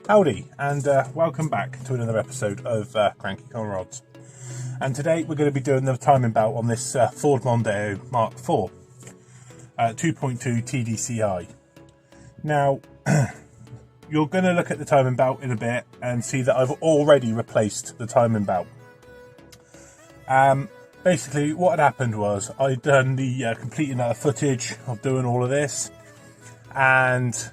Howdy, and welcome back to another episode of Cranky Con Rods. And today we're going to be doing the timing belt on this Ford Mondeo Mark IV 2.2 tdci. Now, you're going to look at the timing belt in a bit and see that I've already replaced the timing belt. Basically, what had happened was I'd done the completing footage of doing all of this, and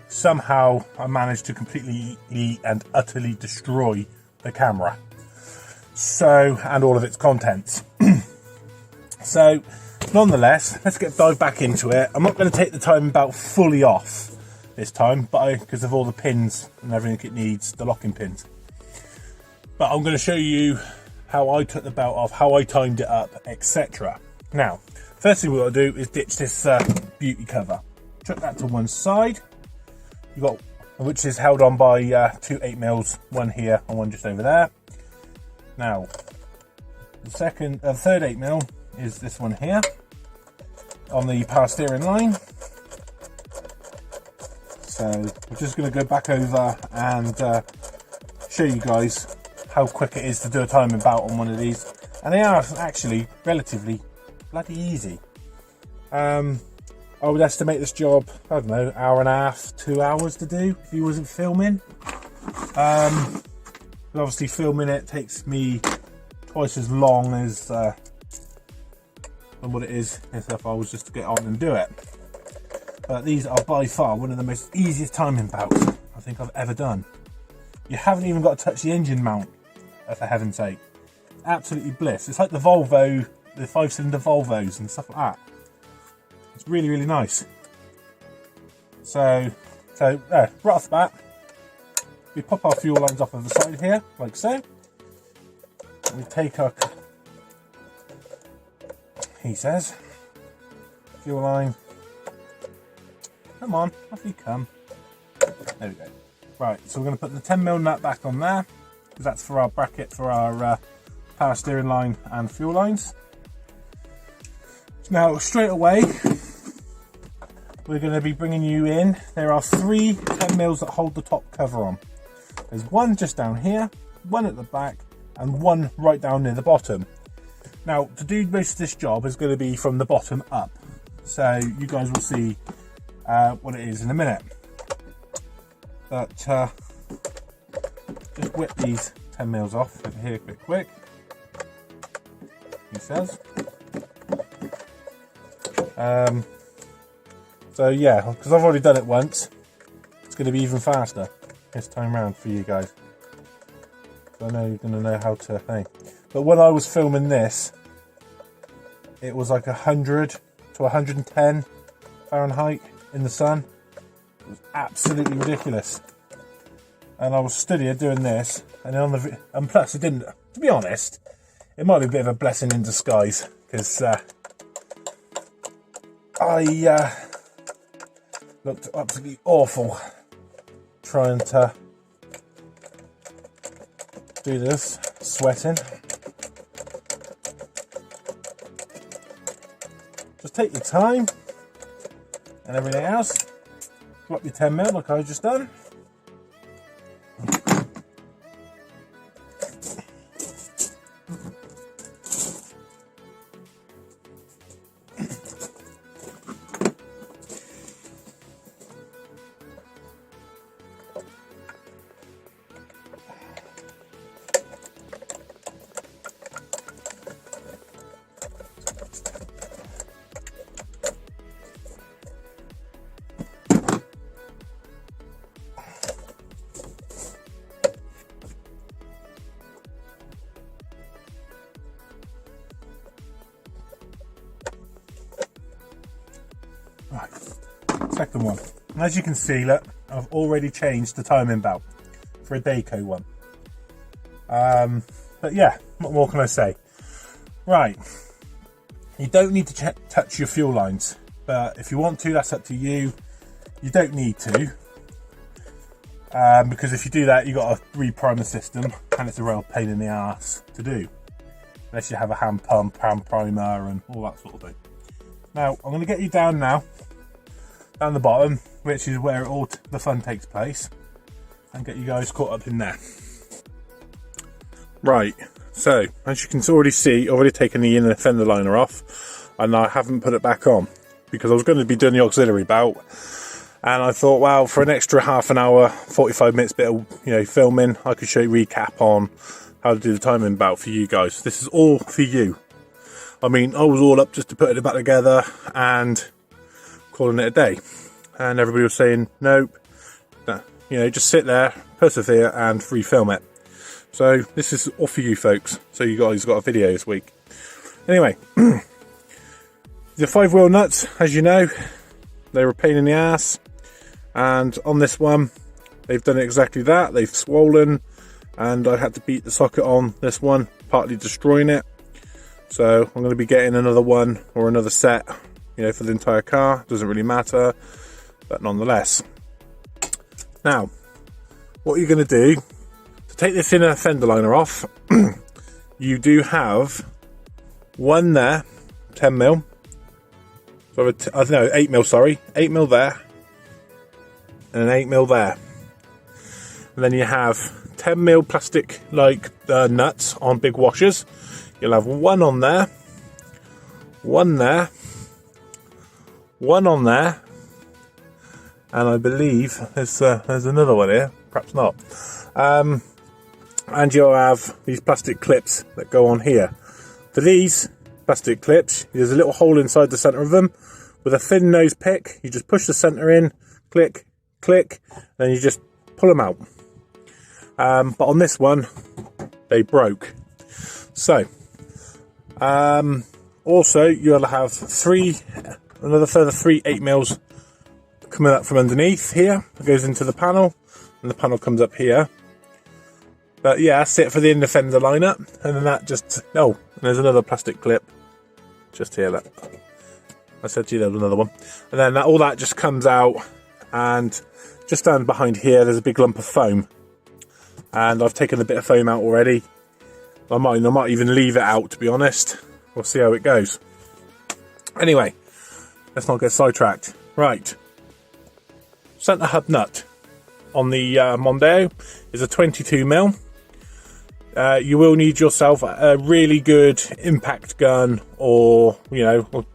somehow I managed to completely and utterly destroy the camera, and all of its contents. So nonetheless, let's dive back into it. I'm not going to take the timing belt fully off this time, but because of all the pins and everything it needs, the locking pins. But I'm going to show you how I took the belt off, how I timed it up, etc. Now, first thing we've got to do is ditch this beauty cover. Chuck that to one side. Which is held on by two 8mm, one here and one just over there. Now, the third 8mm is this one here on the power steering line. So we're just going to go back over and show you guys how quick it is to do a timing belt on one of these, and they are actually relatively bloody easy. I would estimate this job, I don't know, hour and a half, 2 hours to do if he wasn't filming. But obviously filming it takes me twice as long as than what it is if I was just to get on and do it. But these are by far one of the most easiest timing belts I think I've ever done. You haven't even got to touch the engine mount, for heaven's sake. Absolutely bliss. It's like the Volvo, the 5-cylinder Volvos and stuff like that. It's really, really nice. So right off the bat, we pop our fuel lines off of the side here, like so. We take our, he says, fuel line. Come on, off you come. There we go. Right, so we're going to put the 10mm nut back on there, because that's for our bracket for our power steering line and fuel lines. Now, straight away, we're going to be bringing you in. There are three 10mm that hold the top cover on. There's one just down here, one at the back, and one right down near the bottom. Now, to do most of this job is going to be from the bottom up. So you guys will see what it is in a minute. But just whip these 10mm off over here quick. He says. So yeah, because I've already done it once, it's going to be even faster this time round for you guys. So I know you're going to know how to think. But when I was filming this, it was like 100 to 110 Fahrenheit in the sun. It was absolutely ridiculous. And I was stood here doing this, and plus it didn't. To be honest, it might be a bit of a blessing in disguise, because I looked absolutely awful trying to do this, sweating. Just take your time and everything else. Drop your 10mm like I just done. Right, second one. And as you can see, look, I've already changed the timing belt for a Daco one. But yeah, what more can I say? Right, you don't need to touch your fuel lines, but if you want to, that's up to you. You don't need to, because if you do that, you've got to reprime the system, and it's a real pain in the ass to do, unless you have a hand pump, hand primer, and all that sort of thing. Now, I'm going to get you down the bottom, which is where the fun takes place. and get you guys caught up in there. Right, so as you can already see, I've already taken the inner fender liner off, and I haven't put it back on because I was going to be doing the auxiliary belt, and I thought, well, for an extra half an hour, 45 minutes bit of filming, I could show you a recap on how to do the timing belt for you guys. This is all for you. I mean, I was all up just to put it back together and calling it a day, and everybody was saying nope, just sit there, persevere, and refilm it. So this is all for you folks. So you guys got a video this week. Anyway, the 5-wheel nuts, as you know, they were a pain in the ass, and on this one they've done exactly that. They've swollen, and I had to beat the socket on this one, partly destroying it. So I'm going to be getting another one or another set, for the entire car. Doesn't really matter, but nonetheless. Now, what you're going to do to take this inner fender liner off, you do have one there, 10mm. So 8mm, sorry, 8mm there, and an 8mm there. And then you have 10mm plastic nuts on big washers. You'll have one on there, one there, one on there, and I believe there's another one here, perhaps not. And you'll have these plastic clips that go on here. For these plastic clips, there's a little hole inside the centre of them with a thin nose pick. You just push the centre in, click, click, and you just pull them out. But on this one, they broke. So, also you'll have another further 3 8mm coming up from underneath here. It goes into the panel, and the panel comes up here. But yeah, that's it for the inner fender liner, and then that just and there's another plastic clip just here. That I said to you, there's another one, and then all that just comes out, and just down behind here, there's a big lump of foam, and I've taken a bit of foam out already. I might even leave it out, to be honest. We'll see how it goes. Anyway, let's not get sidetracked. Right, centre hub nut on the Mondeo is a 22mm. You will need yourself a really good impact gun, or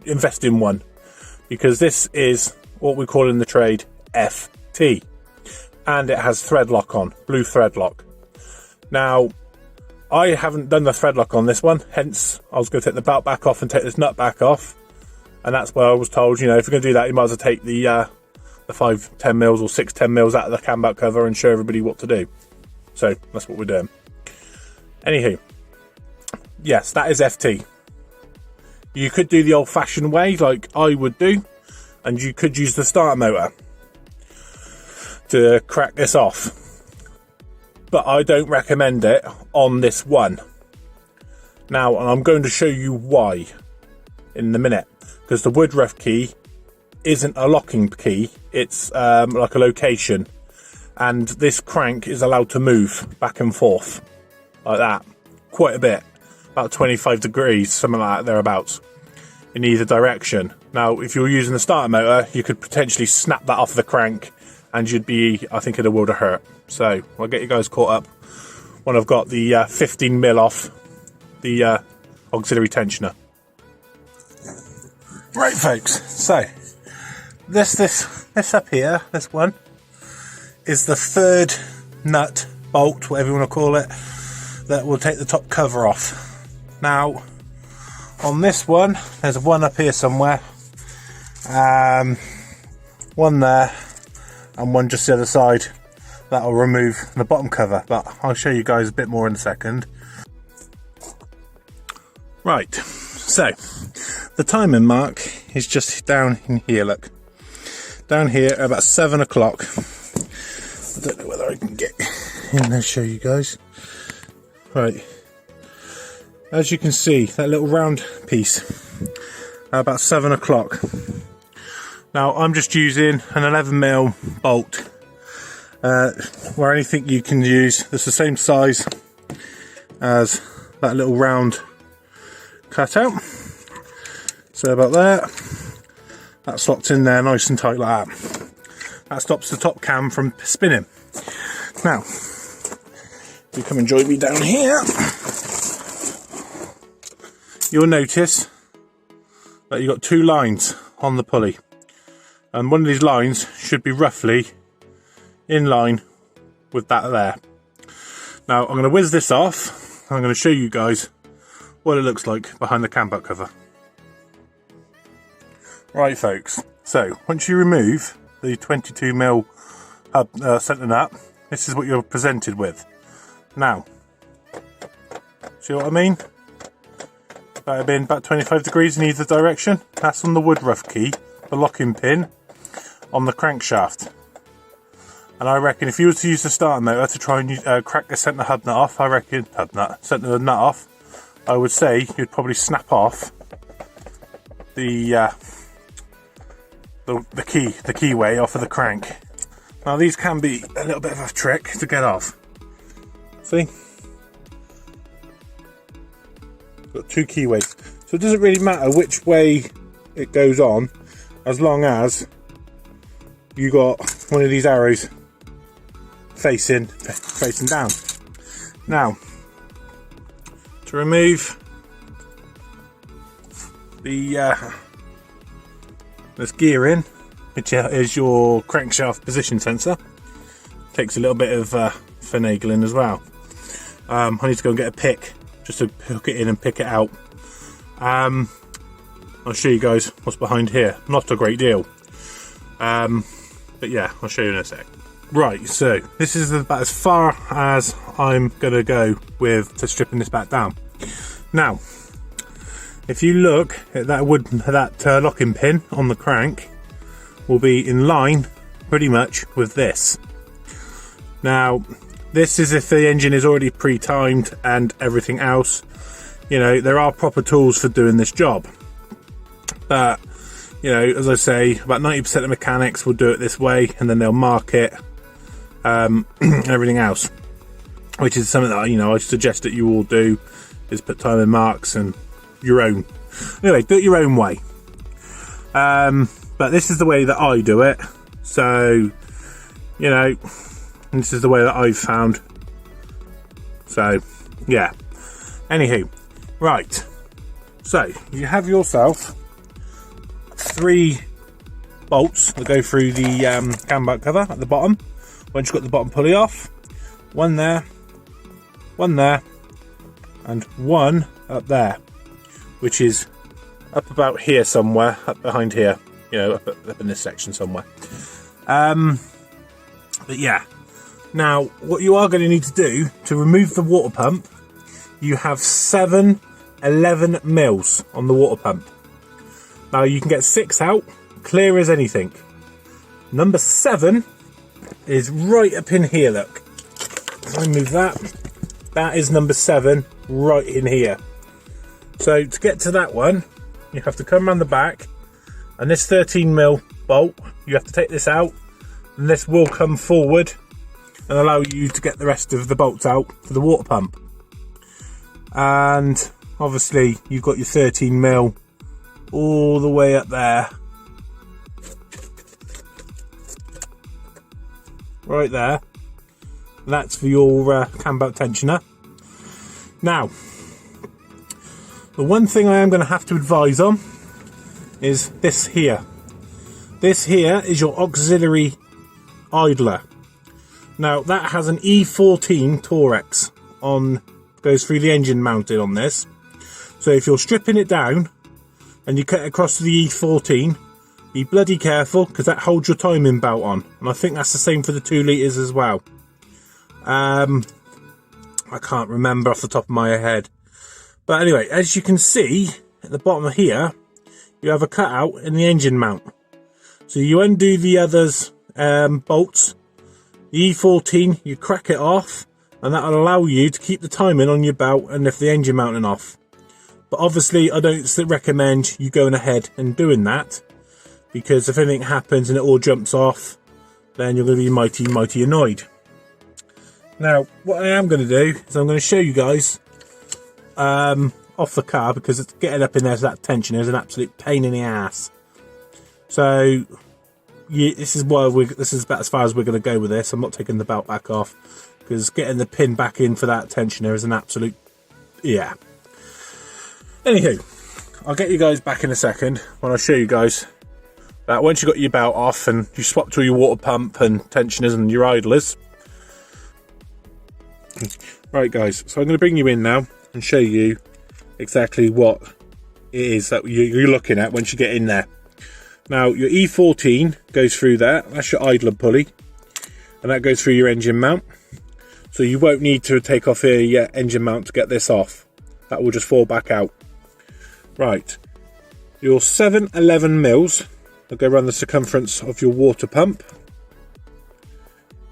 invest in one, because this is what we call in the trade FT, and it has thread lock on, blue thread lock. Now, I haven't done the thread lock on this one, hence I was going to take the belt back off and take this nut back off, and that's where I was told, if you're going to do that, you might as well take the 5 10mm or 6 10mm out of the cam belt cover and show everybody what to do. So that's what we're doing. Anywho, yes, that is FT. You could do the old-fashioned way, like I would do, and you could use the starter motor to crack this off. But I don't recommend it on this one. Now, and I'm going to show you why in a minute, because the Woodruff key isn't a locking key, it's like a location, and this crank is allowed to move back and forth like that quite a bit, about 25 degrees, something like that, thereabouts, in either direction. Now, if you're using the starter motor, you could potentially snap that off the crank, and you'd be, I think, in a world of hurt. So I'll get you guys caught up when I've got the 15mm off the auxiliary tensioner. Right, folks, so this up here, this one, is the third nut, bolt, whatever you want to call it, that will take the top cover off. Now, on this one, there's one up here somewhere, one there, and one just the other side. That'll remove the bottom cover, but I'll show you guys a bit more in a second. Right, so the timing mark is just down in here, look. Down here at about 7 o'clock. I don't know whether I can get in there, show you guys. Right, as you can see, that little round piece at about 7 o'clock. Now I'm just using an 11mm bolt, where anything you can use that's the same size as that little round cutout. So about there, that's locked in there nice and tight like that. That stops the top cam from spinning. Now, if you come and join me down here, you'll notice that you've got two lines on the pulley, and one of these lines should be roughly in line with that there. Now I'm going to whiz this off. I'm going to show you guys what it looks like behind the cam butt cover. Right folks, so once you remove the 22mm hub centre nut, this is what you're presented with. Now, see what I mean? That would have been about 25 degrees in either direction. That's on the wood rough key, the locking pin on the crankshaft. And I reckon if you were to use the starter motor to try and crack the centre hub nut off, centre nut off, I would say you'd probably snap off the keyway off of the crank. Now these can be a little bit of a trick to get off. See? Got two keyways, so it doesn't really matter which way it goes on, as long as you got one of these arrows facing down. Now, to remove the this gearing, which is your crankshaft position sensor, takes a little bit of finagling as well. I need to go and get a pick just to hook it in and pick it out. I'll show you guys what's behind here. Not a great deal, but yeah, I'll show you in a sec. Right, so this is about as far as I'm gonna go with stripping this back down. Now, if you look at that locking pin on the crank, will be in line pretty much with this. Now, this is if the engine is already pre-timed and everything else. You know, there are proper tools for doing this job, but you know, as I say, about 90% of mechanics will do it this way, and then they'll mark it and everything else, which is something that, you know, I suggest that you all do, is put timing marks and your own. Anyway, do it your own way. But this is the way that I do it, so you know, this is the way that I've found. So yeah, anywho, right, so you have yourself 3 bolts that go through the cam butt cover at the bottom. Once you've got the bottom pulley off, one there, and one up there, which is up about here somewhere, up behind here, you know, up in this section somewhere. But yeah, now what you are going to need to do to remove the water pump, you have 11 mils on the water pump. Now you can get 6 out, clear as anything. Number 7 is right up in here, look. If I move that, that is number 7 right in here. So to get to that one, you have to come around the back, and this 13mm bolt, you have to take this out, and this will come forward and allow you to get the rest of the bolts out for the water pump. And obviously you've got your 13mm all the way up there, right there. That's for your cam belt tensioner. Now, the one thing I am going to have to advise on is this here. This here is your auxiliary idler. Now that has an E14 Torex on, goes through the engine mounted on this. So if you're stripping it down and you cut it across to the E14, be bloody careful, because that holds your timing belt on, and I think that's the same for the 2 litres as well. I can't remember off the top of my head, but anyway, as you can see at the bottom of here, you have a cutout in the engine mount. So you undo the others bolts, the E14, you crack it off, and that will allow you to keep the timing on your belt and lift the engine mounting off. But obviously I don't recommend you going ahead and doing that, because if anything happens and it all jumps off, then you're going to be mighty annoyed. Now what I am going to do is I'm going to show you guys off the car, because it's getting up in there to that tension is an absolute pain in the ass. So this is about as far as we're going to go with this. I'm not taking the belt back off, because getting the pin back in for that tensioner is an absolute, yeah. Anywho, I'll get you guys back in a second when I show you guys that once you've got your belt off and you swapped all your water pump and tensioners and your idlers. Right guys, so I'm going to bring you in now and show you exactly what it is that you're looking at once you get in there. Now your E14 goes through there, that's your idler pulley, and that goes through your engine mount. So you won't need to take off your engine mount to get this off. That will just fall back out. Right, your 711 mils that go around the circumference of your water pump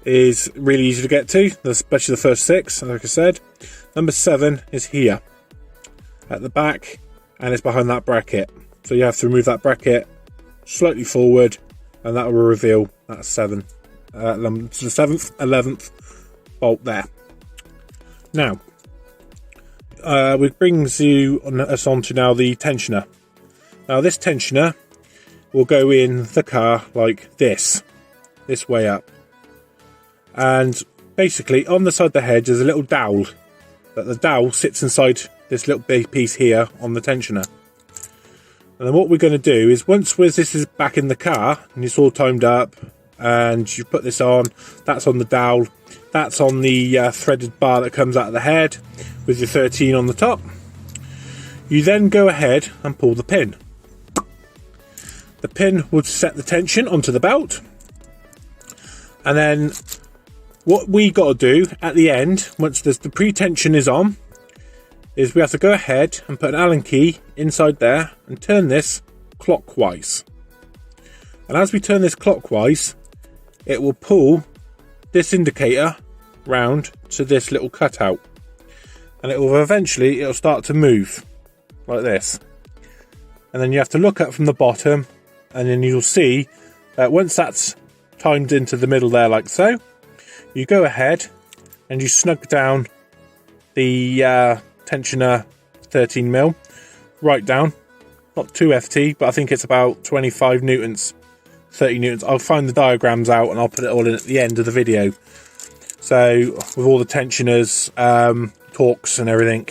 is really easy to get to, especially the first 6, like I said. Number 7 is here at the back, and it's behind that bracket. So you have to remove that bracket slightly forward, and that will reveal that 7, the 7th, 11th bolt there. Now, which brings us on to now the tensioner. Now this tensioner will go in the car like this way up. And basically on the side of the head there's a little dowel. But the dowel sits inside this little big piece here on the tensioner. And then what we're going to do is once this is back in the car and it's all timed up and you put this on, that's on the dowel, that's on the threaded bar that comes out of the head with your 13 on the top. You then go ahead and pull the pin. The pin would set the tension onto the belt, and then what we got to do at the end, once the pre-tension is on, is we have to go ahead and put an Allen key inside there and turn this clockwise. And as we turn this clockwise, it will pull this indicator round to this little cutout, and it'll start to move like this. And then you have to look up from the bottom, and then you'll see that once that's timed into the middle there like so, you go ahead and you snug down the tensioner 13mm right down, not 2 FT, but I think it's about 25 newtons, 30 newtons. I'll find the diagrams out and I'll put it all in at the end of the video. So with all the tensioners, torques and everything,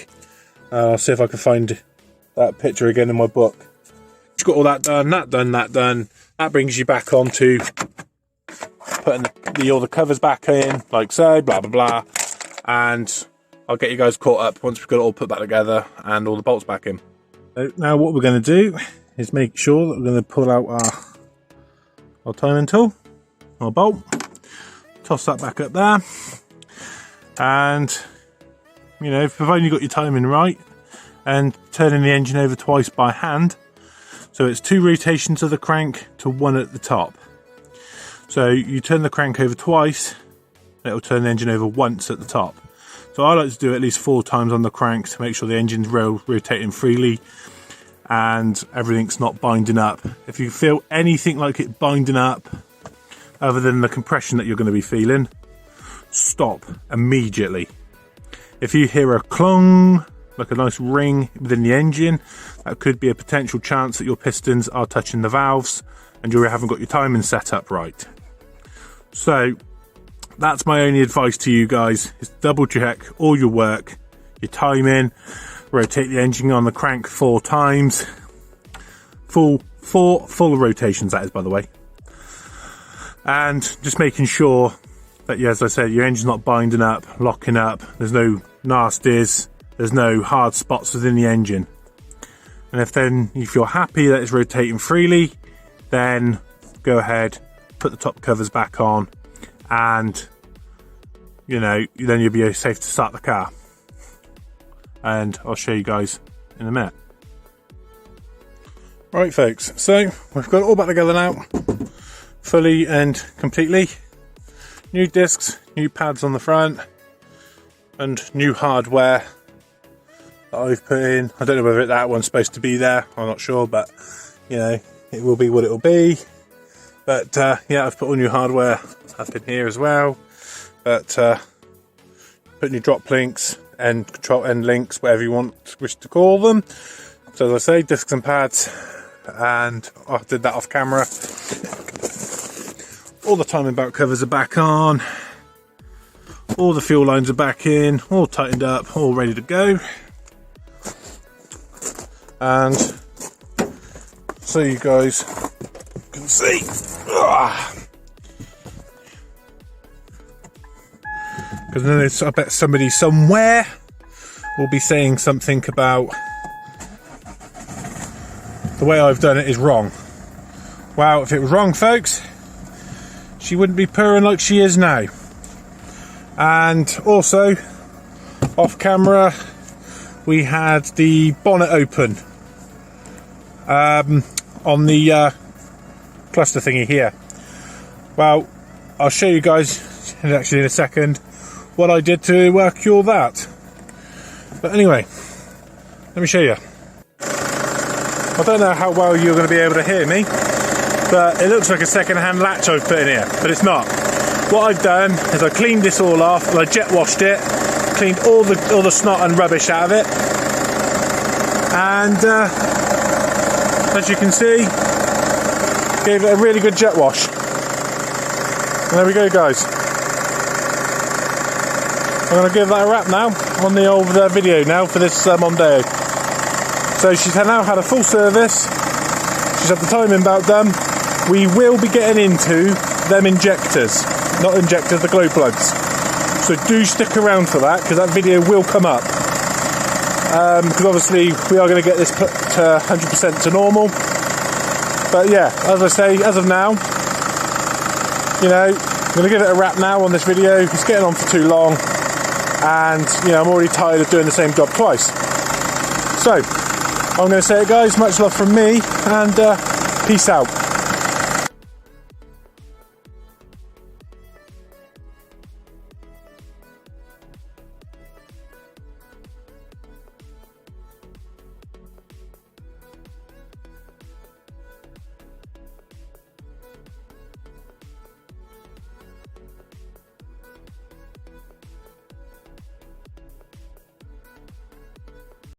I'll see if I can find that picture again in my book. Got all that done, that done. That brings you back on to putting all the covers back in, like so, blah blah blah. And I'll get you guys caught up once we've got it all put back together and all the bolts back in. So now what we're going to do is make sure that we're going to pull out our timing tool, our bolt, toss that back up there, and you know, providing you've got your timing right, and turning the engine over twice by hand. So it's 2 rotations of the crank to 1 at the top. So you turn the crank over twice, and it'll turn the engine over once at the top. So I like to do at least 4 times on the crank to make sure the engine's rotating freely and everything's not binding up. If you feel anything like it binding up, other than the compression that you're going to be feeling, stop immediately. If you hear a clong, like a nice ring within the engine, that could be a potential chance that your pistons are touching the valves and you haven't got your timing set up right. So that's my only advice to you guys, is double check all your work, your timing, rotate the engine on the crank 4 times, full rotations that is, by the way, and just making sure that, yeah, as I said, your engine's not binding up, locking up, there's no nasties, there's no hard spots within the engine. And if you're happy that it's rotating freely, then go ahead, put the top covers back on, and you know, then you'll be safe to start the car. And I'll show you guys in a minute. Right folks, so we've got it all back together now, fully and completely. New discs, new pads on the front, and new hardware that I've put in. I don't know whether that one's supposed to be there, I'm not sure, but you know, it will be what it will be. But yeah, I've put all new hardware up in here as well. But put new drop links and control end links, whatever you wish to call them. So as I say, discs and pads, and I did that off camera. all the timing belt covers are back on, all the fuel lines are back in, all tightened up, all ready to go. And so you guys can see, because I bet somebody somewhere will be saying something about the way I've done it is wrong. Well, if it was wrong, folks, she wouldn't be purring like she is now. And also, off camera, we had the bonnet open on the cluster thingy here. Well, I'll show you guys actually in a second what I did to cure that. But anyway, let me show you. I don't know how well you're going to be able to hear me, but it looks like a second-hand latch I've put in here, but it's not. What I've done is I cleaned this all off, and I jet washed it, cleaned all the snot and rubbish out of it, and as you can see, gave it a really good jet wash. And there we go, guys. I'm going to give that a wrap now on the old video now for this mondeo. So she's now had a full service, she's had the timing belt done. We will be getting into them injectors, not injectors, the glow plugs. So do stick around for that, because that video will come up. Because obviously we are going to get this put to 100% to normal. But yeah, as I say, as of now, you know, I'm going to give it a wrap now on this video. It's getting on for too long, and you know, I'm already tired of doing the same job twice. So I'm going to say it, guys, much love from me, and peace out.